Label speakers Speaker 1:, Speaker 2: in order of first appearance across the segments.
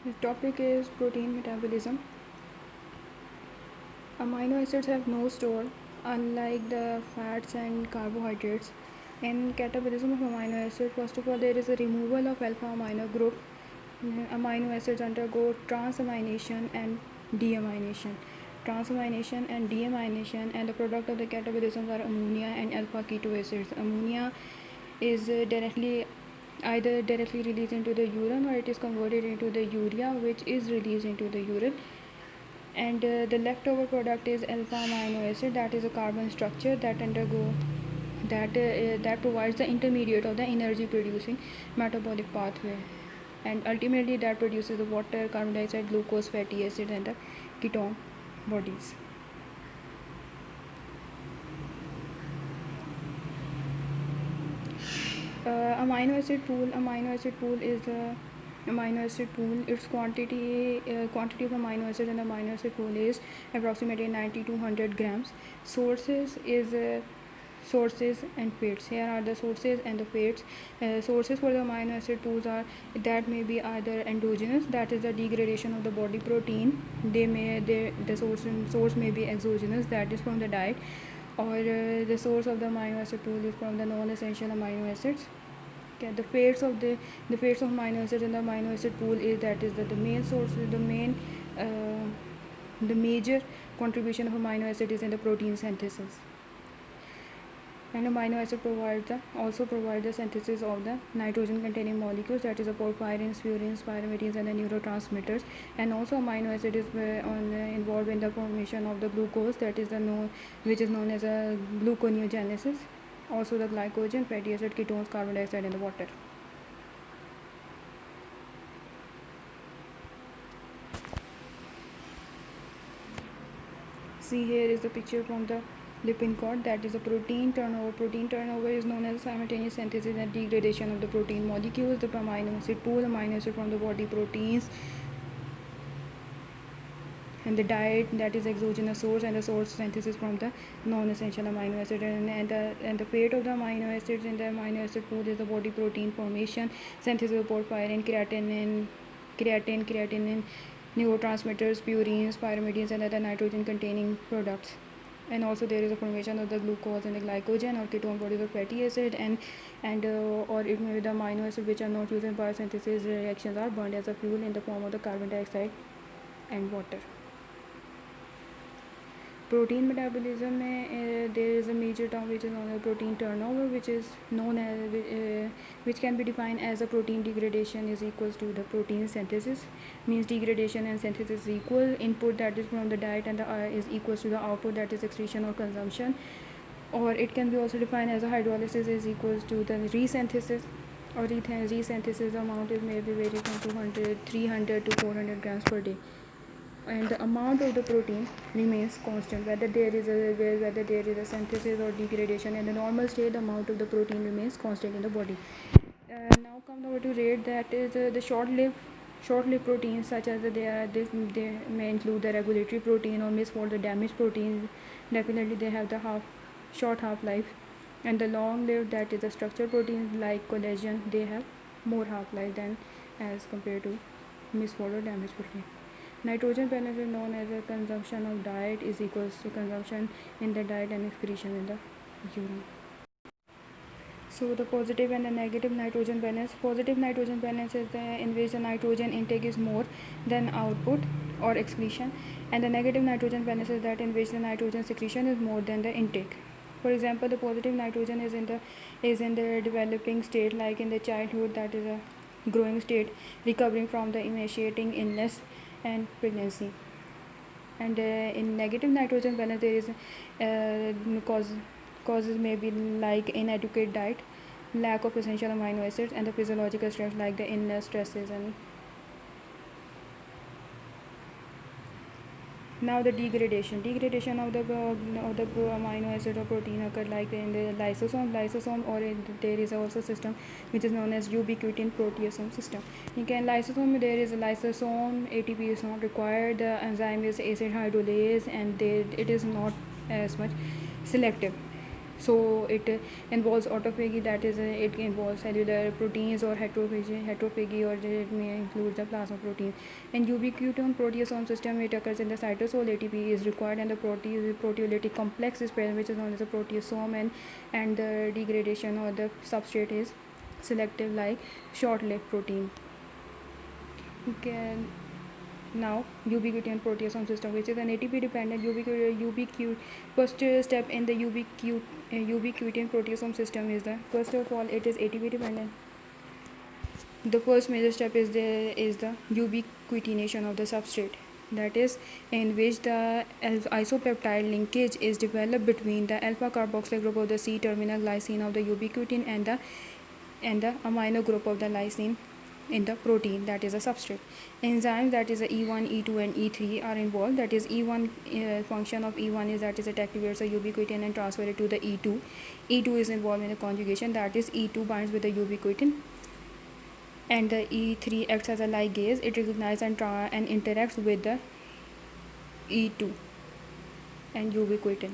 Speaker 1: The topic is protein metabolism. Amino acids have no store, unlike the fats and carbohydrates. In catabolism of amino acid, first of all, there is a removal of alpha amino group. Amino acids undergo transamination and deamination. Transamination and deamination, and the product of the catabolisms are ammonia and alpha keto acids. Ammonia is either directly released into the urine, or it is converted into the urea, which is released into the urine. And the leftover product is alpha amino acid, that is a carbon structure that provides the intermediate of the energy producing metabolic pathway, and ultimately that produces the water, carbon dioxide, glucose, fatty acid, and the ketone bodies. Amino acid pool is the amino acid pool. Its quantity of amino acid in the amino acid pool is approximately 90 to 100 grams. Sources and fates. Here are the sources and the fates. Sources for the amino acid pools are that may be either endogenous, that is the degradation of the body protein. The source may be exogenous, that is from the diet, or the source of the amino acid pool is from the non-essential amino acids. Okay, the fates of amino acids in the amino acid pool is that the main source, the major contribution of amino acid is in the protein synthesis. And amino acid also provide the synthesis of the nitrogen containing molecules, that is the porphyrins, purines, pyrimides, and the neurotransmitters. And also amino acid is involved in the formation of the glucose, which is known as a gluconeogenesis. Also the glycogen, fatty acid, ketones, carbon dioxide, and the water. See, here is the picture from the Lippincott, that is a protein turnover. Protein turnover is known as simultaneous synthesis and degradation of the protein molecules. The amino acid pool, amino acid from the body proteins, and the diet, that is exogenous source, and the source synthesis from the non-essential amino acid. And the fate of the amino acids in the amino acid pool is the body protein formation, synthesis of porphyrin, creatine, neurotransmitters, purines, pyrimides, and other nitrogen containing products. And also there is a formation of the glucose and the glycogen or ketone bodies of fatty acid, or it may be the amino acid which are not used in biosynthesis reactions are burned as a fuel in the form of the carbon dioxide and water. Protein metabolism there is a major term which is known as protein turnover, which can be defined as a protein degradation is equals to the protein synthesis. Means degradation and synthesis is equal. Input, that is from the diet, and is equals to the output, that is excretion or consumption. Or it can be also defined as a hydrolysis is equals to the resynthesis, or resynthesis amount is maybe vary from 300 to 400 grams per day. And the amount of the protein remains constant whether there is a synthesis or degradation. In the normal state, the amount of the protein remains constant in the body. Now come over to rate, that is the short-lived proteins, such as they may include the regulatory protein or misfold the damaged protein. Definitely they have the short half-life. And the long-lived, that is the structured proteins like collagen, they have more half-life than as compared to misfold or damaged protein. Nitrogen balance is known as a consumption of diet is equals to consumption in the diet and excretion in the urine. So the positive and the negative nitrogen balance. Positive nitrogen balance is in which the nitrogen intake is more than output or excretion, and the negative nitrogen balance is that in which the nitrogen secretion is more than the intake. For example, the positive nitrogen is in the developing state, like in the childhood, that is a growing state, recovering from the emaciating illness and pregnancy. And in negative nitrogen balance, there is causes may be like inadequate diet, lack of essential amino acids, and the physiological stress like the illness, stresses. And now the degradation of the amino acid or protein occur like in the lysosome, or there is also system which is known as ubiquitin proteasome system. In lysosome, there is a lysosome, ATP is not required, the enzyme is acid hydrolase, and it is not as much selective. So it involves autophagy, that is it involves cellular proteins, or heterophagy, or it may include the plasma protein. In ubiquitin proteasome system, it occurs in the cytosol. ATP is required, and the proteolytic complex is present, which is known as a proteasome, and the degradation or the substrate is selective, like short-lived protein. Okay. Now, ubiquitin proteasome system, which is an ATP dependent first step in the ubiquitin proteasome system is the, first of all, it is ATP dependent. The first major step is the ubiquitination of the substrate, that is, in which the isopeptide linkage is developed between the alpha carboxyl group of the C terminal glycine of the ubiquitin and the amino group of the lysine in the protein, that is a substrate. Enzymes, that is a E1, E2 and E3 are involved. That is E1, function of E1 is that is it activates a ubiquitin and transfer it to the E2. E2 is involved in the conjugation, that is E2 binds with the ubiquitin, and the E3 acts as a ligase. It recognizes and interacts with the E2 and ubiquitin.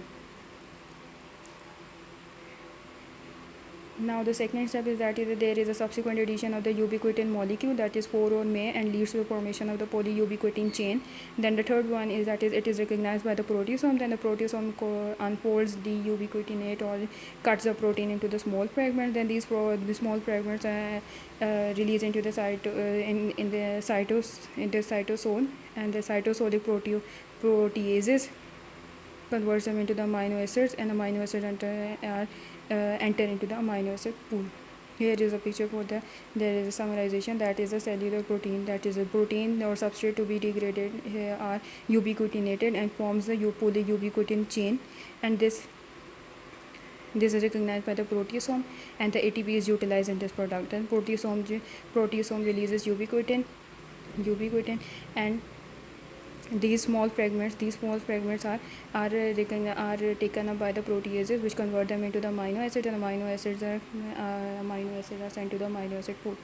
Speaker 1: Now the second step is that there is a subsequent addition of the ubiquitin molecule, that is 4 or may, and leads to the formation of the polyubiquitin chain. Then the third one is that it is recognized by the proteasome. Then the proteasome unfolds the ubiquitinate or cuts the protein into the small fragments. Then these small fragments are released into the in the cytosol, and the cytosolic proteases converts them into the amino acids, and amino acids enter into the amino acid pool. Here is a picture for there is a summarization, that is a cellular protein, that is a protein or substrate to be degraded here are ubiquitinated and forms the polyubiquitin chain, and this is recognized by the proteasome, and the ATP is utilized in this product. And proteasome releases ubiquitin, and these small fragments are taken up by the proteases, which convert them into the amino acids, and amino acids are sent to the amino acid pool.